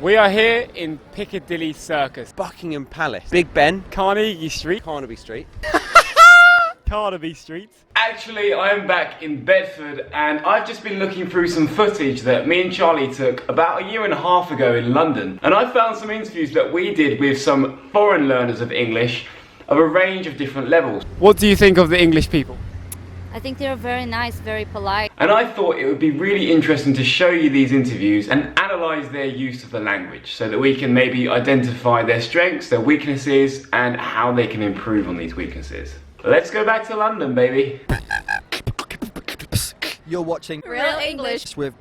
We are here in Piccadilly Circus, Buckingham Palace, Big Ben, Carnegie Street, Carnaby Street. Carnaby Street. Actually, I am back in Bedford and I've just been looking through some footage that me and Charlie took about 1.5 years ago in London. And I found some interviews that we did with some foreign learners of English of a range of different levels. What do you think of the English people? I think they're very nice, very polite. And I thought it would be really interesting to show you these interviews and analyse their use of the language so that we can maybe identify their strengths, their weaknesses and how they can improve on these weaknesses. Let's go back to London, baby. You're watching Real English with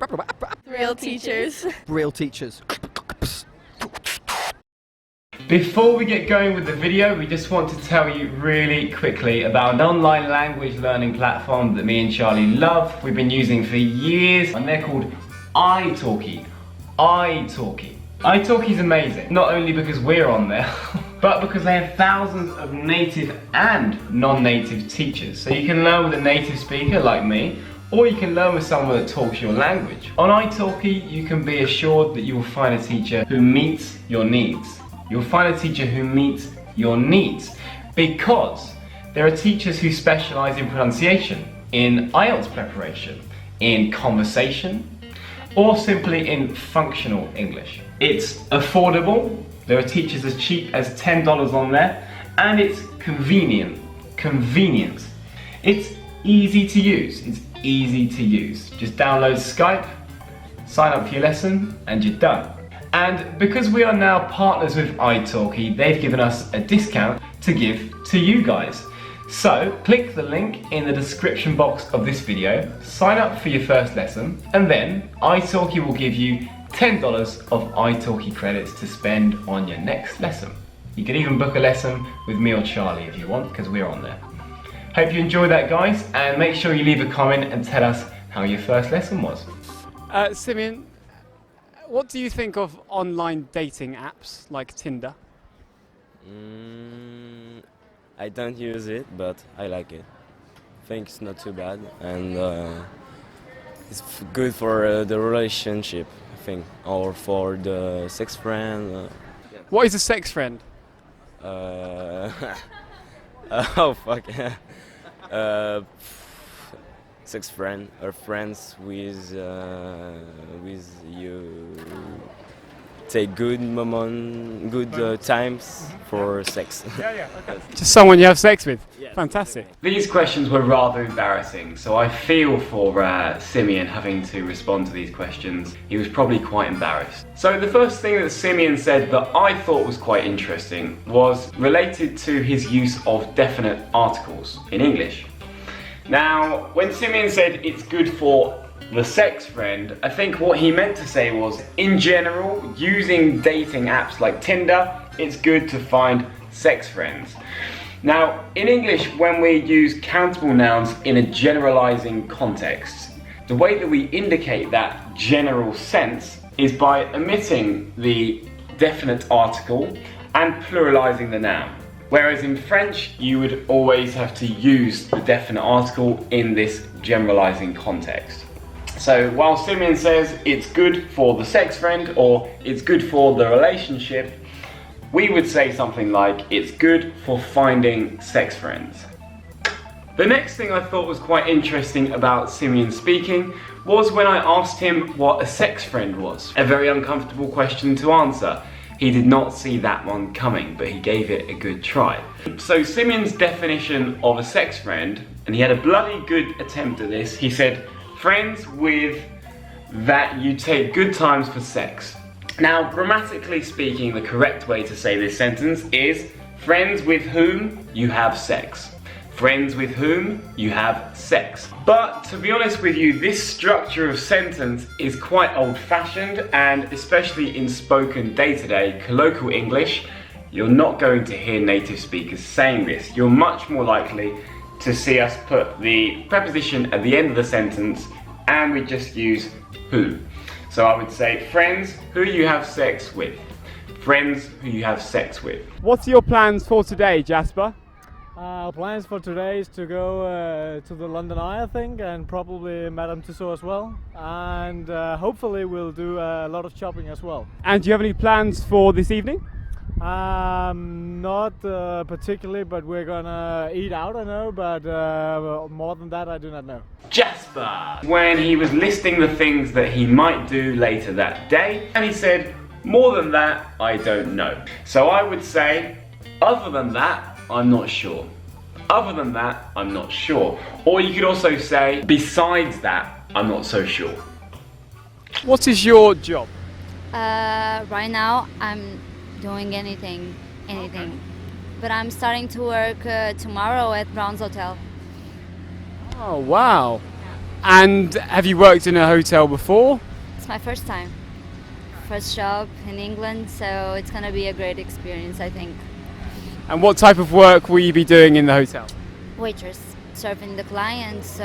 Real Teachers. Real Teachers. Before we get going with the video, we just want to tell you really quickly about an online language learning platform that me and Charlie love. We've been using for years and they're called italki. italki. italki is amazing, not only because we're on there, but because they have thousands of native and non-native teachers. So you can learn with a native speaker like me, or you can learn with someone that talks your language. On italki, you can be assured that you will find a teacher who meets your needs. You'll find a teacher who meets your needs because there are teachers who specialise in pronunciation, in IELTS preparation, in conversation, or simply in functional English. It's affordable, there are teachers as cheap as $10 on there, and it's convenient. Convenient. It's easy to use, Just download Skype, sign up for your lesson, and you're done. And because we are now partners with italki, they've given us a discount to give to you guys. So click the link in the description box of this video, sign up for your first lesson, and then italki will give you $10 of italki credits to spend on your next lesson. You can even book a lesson with me or Charlie if you want, because we're on there. Hope you enjoyed that, guys, and make sure you leave a comment and tell us how your first lesson was. Simeon, what do you think of online dating apps like Tinder? I don't use it, but I like it. I think it's not too bad, and it's good for the relationship, I think, or for the sex friend. What is a sex friend? Oh fuck. Sex friend or friends with you take good times for sex. Okay. Just someone you have sex with? Yes, fantastic. These questions were rather embarrassing, so I feel for Simeon having to respond to these questions. He was probably quite embarrassed. So the first thing that Simeon said that I thought was quite interesting was related to his use of definite articles in English. Now, when Simeon said it's good for the sex friend, I think what he meant to say was, in general, using dating apps like Tinder, it's good to find sex friends. Now, in English, when we use countable nouns in a generalizing context, the way that we indicate that general sense is by omitting the definite article and pluralizing the noun. Whereas in French, you would always have to use the definite article in this generalizing context. So while Simeon says it's good for the sex friend or it's good for the relationship, we would say something like it's good for finding sex friends. The next thing I thought was quite interesting about Simeon speaking was when I asked him what a sex friend was. A very uncomfortable question to answer. He did not see that one coming, but he gave it a good try. So Simeon's definition of a sex friend, and he had a bloody good attempt at this, he said, friends with that you take good times for sex. Now, grammatically speaking, the correct way to say this sentence is friends with whom you have sex. Friends with whom you have sex. But to be honest with you, this structure of sentence is quite old-fashioned, and especially in spoken day-to-day colloquial English, you're not going to hear native speakers saying this. You're much more likely to see us put the preposition at the end of the sentence and we just use who. So I would say friends who you have sex with. Friends who you have sex with. What are your plans for today, Jasper? Plans for today is to go to the London Eye, I think, and probably Madame Tussauds as well. And hopefully we'll do a lot of shopping as well. And do you have any plans for this evening? Not particularly, but we're gonna eat out, I know, but more than that I do not know. Jasper, when he was listing the things that he might do later that day, and he said, more than that, I don't know. So I would say, other than that, I'm not sure. Other than that, I'm not sure. Or you could also say, besides that, I'm not so sure. What is your job? Right now, I'm doing anything. But I'm starting to work tomorrow at Brown's Hotel. Oh, wow. And have you worked in a hotel before? It's my first time. First job in England, so it's gonna be a great experience, I think. And what type of work will you be doing in the hotel? Waitress, serving the clients,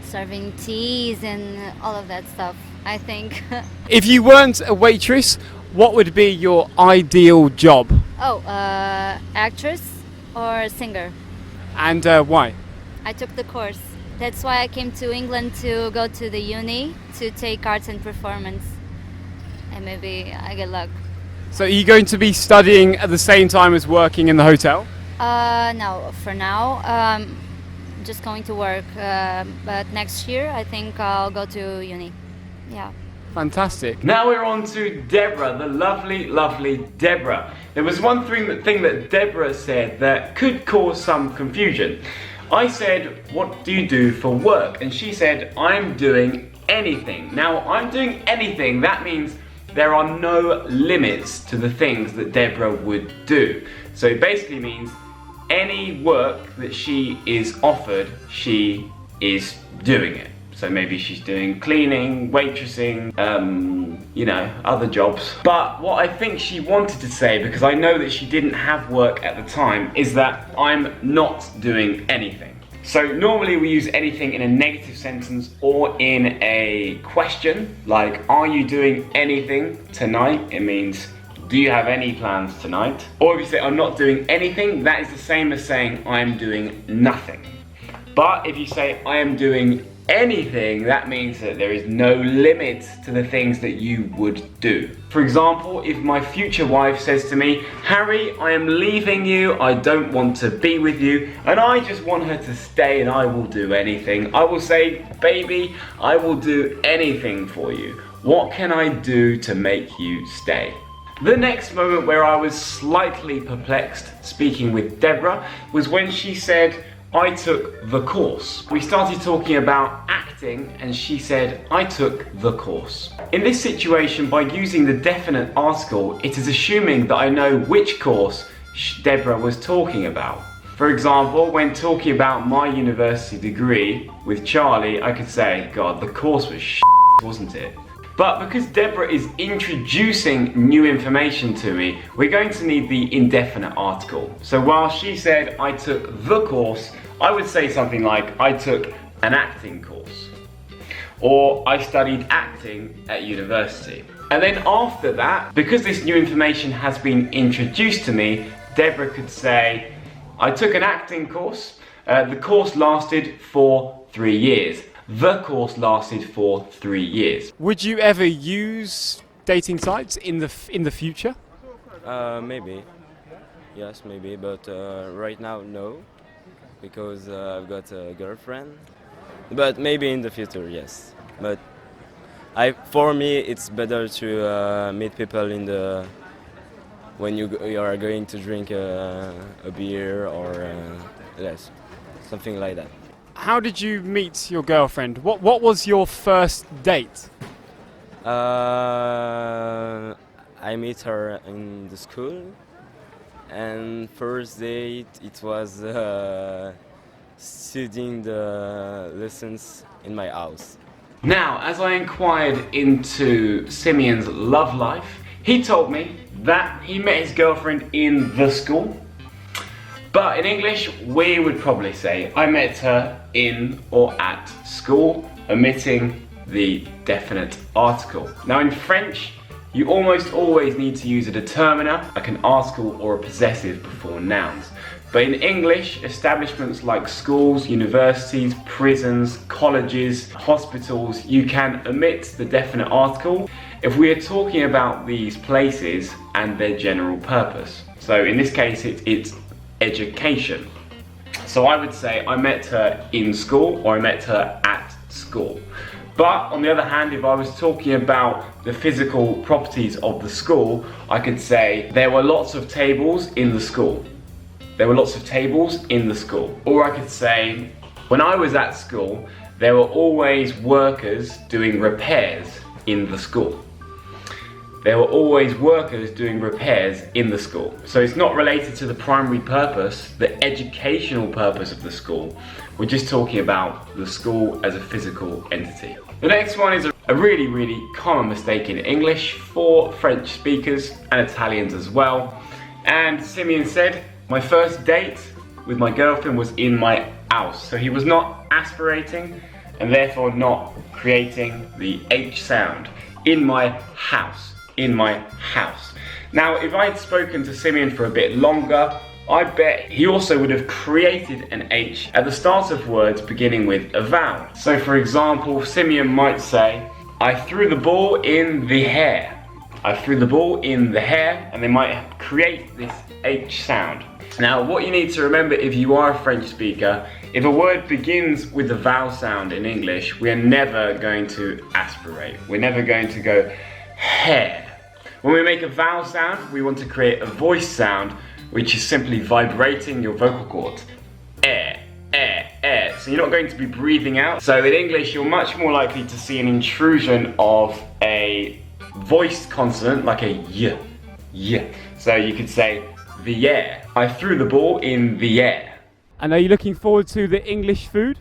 serving teas and all of that stuff, I think. If you weren't a waitress, what would be your ideal job? Oh, actress or singer? And why? I took the course. That's why I came to England to go to the uni to take arts and performance. And maybe I get luck. So are you going to be studying at the same time as working in the hotel? No, for now, I'm just going to work. But next year, I think I'll go to uni. Yeah. Fantastic. Now we're on to Deborah, the lovely, lovely Deborah. There was one thing that Deborah said that could cause some confusion. I said, what do you do for work? And she said, I'm doing anything. Now, I'm doing anything, that means there are no limits to the things that Deborah would do. So it basically means any work that she is offered, she is doing it. So maybe she's doing cleaning, waitressing, you know, other jobs. But what I think she wanted to say, because I know that she didn't have work at the time, is that I'm not doing anything. So normally we use anything in a negative sentence or in a question, like, are you doing anything tonight? It means, do you have any plans tonight? Or if you say, I'm not doing anything, that is the same as saying, I'm doing nothing. But if you say, I am doing anything, that means that there is no limit to the things that you would do. For example, if my future wife says to me, Harry, I am leaving you, I don't want to be with you, and I just want her to stay and I will do anything, I will say, baby, I will do anything for you. What can I do to make you stay? The next moment where I was slightly perplexed speaking with Deborah was when she said, I took the course. We started talking about acting and she said, I took the course. In this situation, by using the definite article, it is assuming that I know which course Deborah was talking about. For example, when talking about my university degree with Charlie, I could say, God, the course was wasn't it? But because Deborah is introducing new information to me, we're going to need the indefinite article. So while she said, I took the course, I would say something like, I took an acting course. Or I studied acting at university. And then after that, because this new information has been introduced to me, Deborah could say, I took an acting course. The course lasted for 3 years. The course lasted for 3 years. Would you ever use dating sites in the future? Maybe. Yes, maybe, but right now, no. Because I've got a girlfriend. But maybe in the future, yes. But for me, it's better to meet people in the when you are going to drink a beer or yes, something like that. How did you meet your girlfriend? What was your first date? I met her in the school, and first date it was studying the lessons in my house. Now, as I inquired into Simeon's love life, he told me that he met his girlfriend in the school. But in English, we would probably say, I met her in or at school, omitting the definite article. Now in French, you almost always need to use a determiner, like an article or a possessive before nouns. But in English, establishments like schools, universities, prisons, colleges, hospitals, you can omit the definite article if we are talking about these places and their general purpose. So in this case, it's education. So I would say I met her in school or I met her at school. But on the other hand, if I was talking about the physical properties of the school, I could say there were lots of tables in the school. There were lots of tables in the school. Or I could say, when I was at school, there were always workers doing repairs in the school. There were always workers doing repairs in the school. So it's not related to the primary purpose, the educational purpose of the school. We're just talking about the school as a physical entity. The next one is a really, really common mistake in English for French speakers and Italians as well. And Simeon said, my first date with my girlfriend was in my house. So he was not aspirating and therefore not creating the H sound. In my house. In my house. Now, if I had spoken to Simeon for a bit longer, I bet he also would have created an H at the start of words beginning with a vowel. So for example, Simeon might say, I threw the ball in the hair. I threw the ball in the hair, and they might create this H sound. Now, what you need to remember if you are a French speaker, if a word begins with a vowel sound in English, we are never going to aspirate. We're never going to go hair. When we make a vowel sound, we want to create a voice sound, which is simply vibrating your vocal cords. Air, air, air. So you're not going to be breathing out. So in English, you're much more likely to see an intrusion of a voiced consonant, like a y, y. So you could say the air. I threw the ball in the air. And are you looking forward to the English food?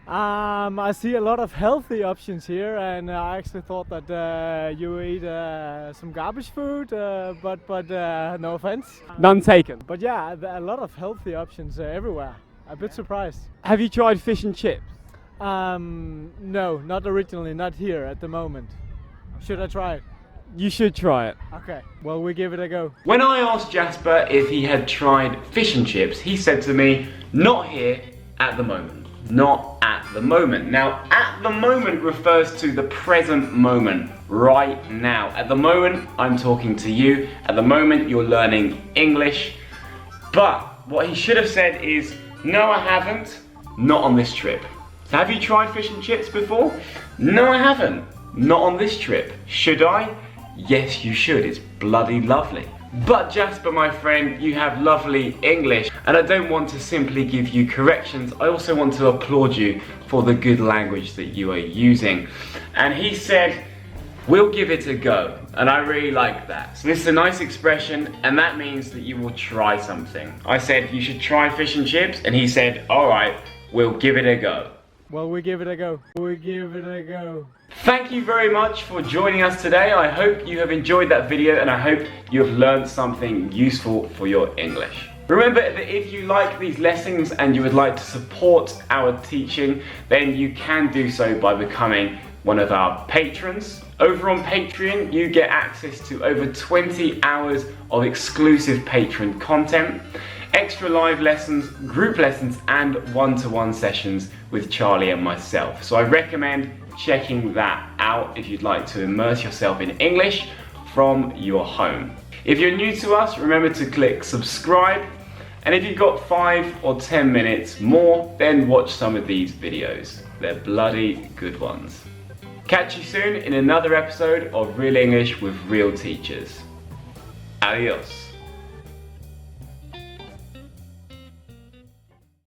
I see a lot of healthy options here, and I actually thought that you eat some garbage food, but no offense. None taken. But yeah, a lot of healthy options everywhere. A bit surprised. Have you tried fish and chips? No, not originally, not here at the moment. Should I try it? You should try it. Okay, well, we give it a go. When I asked Jasper if he had tried fish and chips, he said to me, not here at the moment. Not at the moment. Now, at the moment refers to the present moment, right now. At the moment, I'm talking to you. At the moment, you're learning English. But what he should have said is, no, I haven't. Not on this trip. So have you tried fish and chips before? No, I haven't. Not on this trip. Should I? Yes, you should. It's bloody lovely. But Jasper, my friend, you have lovely English, and I don't want to simply give you corrections. I also want to applaud you for the good language that you are using. And he said, we'll give it a go. And I really like that. So this is a nice expression, and that means that you will try something. I said, you should try fish and chips, and he said, all right, we'll give it a go. Well, we give it a go. We give it a go. Thank you very much for joining us today. I hope you have enjoyed that video, and I hope you have learned something useful for your English. Remember that if you like these lessons and you would like to support our teaching, then you can do so by becoming one of our patrons. Over on Patreon, you get access to over 20 hours of exclusive patron content, extra live lessons, group lessons, and one-to-one sessions with Charlie and myself. So I recommend checking that out if you'd like to immerse yourself in English from your home. If you're new to us, remember to click subscribe, and if you've got 5 or 10 minutes more, then watch some of these videos. They're bloody good ones. Catch you soon in another episode of Real English with Real Teachers. Adios.